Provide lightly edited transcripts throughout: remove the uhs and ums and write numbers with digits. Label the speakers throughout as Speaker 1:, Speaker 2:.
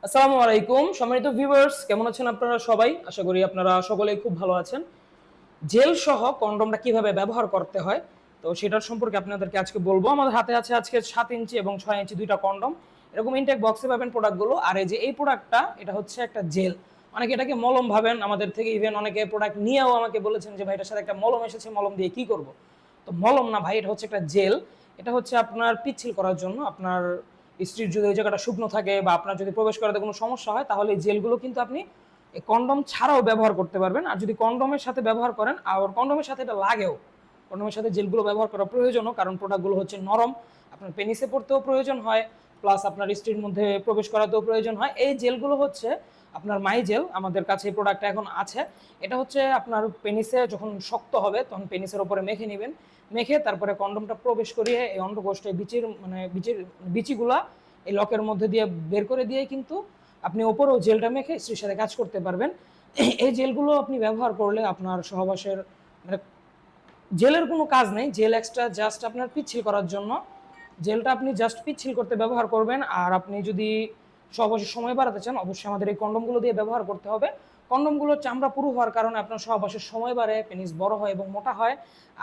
Speaker 1: আসসালামু আলাইকুম সম্মানিত ভিউয়ার্স, কেমন আছেন আপনারা সবাই? আশা করি আপনারা সকলেই খুব ভালো আছেন। জেল সহ কনডমটা কিভাবে ব্যবহার করতে হয়, তো সেটার সম্পর্কে আপনাদেরকে আজকে বলবো। আমাদের হাতে আছে আজকে 7 ইঞ্চি এবং 6 ইঞ্চি 2টা কনডম। এরকম ইনটেক বক্সে পাবেন প্রোডাক্টগুলো। আর এই প্রোডাক্টটা এটা হচ্ছে একটা জেল। অনেকে এটাকে মলম ভাবেন আমাদের থেকে, ইভেন অনেকে প্রোডাক্ট নিয়েও আমাকে বলেছেন যে ভাই এটার সাথে একটা মলম এসেছে, মলম দিয়ে কি করব? তো মলম না ভাই, এটা হচ্ছে একটা জেল। এটা হচ্ছে আপনার পিচ্ছিল করার জন্য। আপনার স্ত্রীর যদি ওই জায়গাটা শুকনো থাকে বা আপনার যদি প্রবেশ করাতে কোনো সমস্যা হয়, তাহলে এই জেলগুলো কিন্তু আপনি এই কন্ডম ছাড়াও ব্যবহার করতে পারবেন। আর যদি কন্ডমের সাথে ব্যবহার করেন, আর কন্ডমের সাথে এটা লাগেও, কন্ডমের সাথে জেলগুলো ব্যবহার করা প্রয়োজনও, কারণ প্রোডাক্টগুলো হচ্ছে নরম। আপনার পেনিসে পড়তেও প্রয়োজন হয়, প্লাস আপনার স্ত্রীর মধ্যে প্রবেশ করাতেও প্রয়োজন হয়। এই জেলগুলো হচ্ছে আপনার মাই জেল, আমাদের কাছে এই প্রোডাক্টটা এখন আছে। এটা হচ্ছে আপনার পেনিসে যখন শক্ত হবে তখন পেনিসের উপরে মেখে নেবেন। মেখে তারপরে কন্ডমটা প্রবেশ করিয়ে এই অন্ডকোষে বিচিগুলা এই লকের মধ্যে দিয়ে বের করে দিয়ে কিন্তু আপনি ওপরেও জেলটা মেখে স্ত্রীর সাথে কাজ করতে পারবেন। এই জেলগুলো আপনি ব্যবহার করলে আপনার সহবাসের মানে জেলের কোনো কাজ নেই, জেল এক্সট্রা জাস্ট আপনার পিচ্ছিল করার জন্য। জেলটা আপনি জাস্ট পিচ্ছিল করতে ব্যবহার করবেন। আর আপনি যদি সহবাসের সময় বাড়াতে চান, অবশ্যই আমাদের এই কন্ডমগুলো দিয়ে ব্যবহার করতে হবে। কন্ডমগুলোর চামড়া পুরু হওয়ার কারণে আপনার সহবাসের সময় বাড়ে, পেনিস বড় হয় এবং মোটা হয়।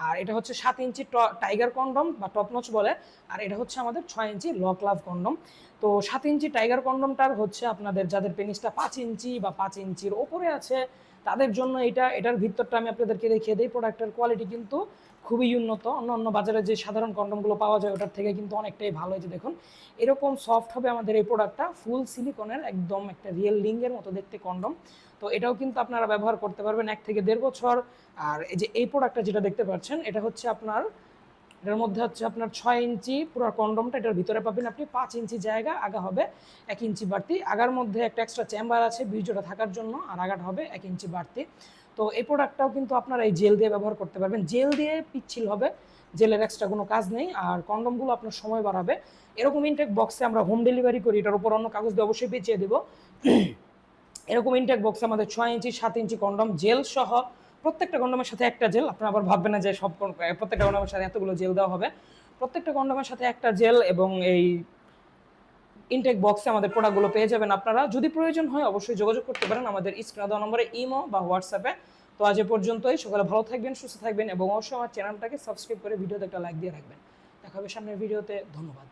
Speaker 1: আর এটা হচ্ছে 7 ইঞ্চি টাইগার কন্ডম বা টপ নচ বলে। আর এটা হচ্ছে আমাদের 6 ইঞ্চি লক লাভ কন্ডম। তো 7 ইঞ্চি টাইগার কন্ডমটার হচ্ছে আপনাদের যাদের পেনিসটা 5 ইঞ্চি বা 5 ইঞ্চির ওপরে আছে তাদের জন্য এটার ভিতরটা আমি আপনাদেরকে দেখিয়ে দিই। প্রোডাক্টের কোয়ালিটি কিন্তু খুবই উন্নত। অন্য বাজারে যে সাধারণ কন্ডমগুলো পাওয়া যায় ওটার থেকে কিন্তু অনেকটাই ভালো। হয়েছে দেখুন, এরকম সফট হবে আমাদের এই প্রোডাক্টটা, ফুল সিলিকনের, একদম একটা রিয়েল লিঙ্গের মতো দেখতে কন্ডম। তো এটাও কিন্তু আপনারা ব্যবহার করতে পারবেন 1 থেকে 1.5 বছর। আর এই প্রোডাক্টটা যেটা দেখতে পাচ্ছেন, এটা হচ্ছে আপনার, এটার মধ্যে হচ্ছে আপনার 6 ইঞ্চি পুরো কন্ডমটা, এটার ভিতরে পাবেন আপনি 5 ইঞ্চি জায়গা, আগা হবে 1 ইঞ্চি বাড়তি। আগার মধ্যে একটা এক্সট্রা চেম্বার আছে বীর্যটা থাকার জন্য, আর আগাটা হবে 1 ইঞ্চি বাড়তি। তো এই প্রোডাক্টটাও কিন্তু আপনারা এই জেল দিয়ে ব্যবহার করতে পারবেন। জেল দিয়ে পিচ্ছিল হবে, জেলের এক্সট্রা কোনো কাজ নেই। আর কন্ডমগুলো আপনার সময় বাড়াবে। এরকম ইনটেক বক্সে আমরা হোম ডেলিভারি করি, এটার উপর অন্য কাগজ দিয়ে অবশ্যই বেঁচে দেবো। এরকম ইনটেক বক্সে আমাদের 6 ইঞ্চি 7 ইঞ্চি কন্ডম জেল সহ, প্রত্যেকটা কন্ডমের সাথে একটা জেল। আপনারা আবার ভাববেন না যে প্রত্যেকটা কন্ডমের সাথে এতগুলো জেল দেওয়া হবে। প্রত্যেকটা কন্ডমের সাথে একটা জেল এবং এই ইনটেক বক্সে আমাদের প্রোডাক্টগুলো পেয়ে যাবেন আপনারা। যদি প্রয়োজন হয় অবশ্যই যোগাযোগ করতে পারেন আমাদের স্ক্রিনে দেওয়া নম্বরে, ইমো বা হোয়াটসঅ্যাপে। তো আজ এ পর্যন্তই। সকলে ভালো থাকবেন, সুস্থ থাকবেন এবং অবশ্যই আমার চ্যানেলটাকে সাবস্ক্রাইব করে ভিডিওতে একটা লাইক দিয়ে রাখবেন। দেখা হবে সামনের ভিডিওতে। ধন্যবাদ।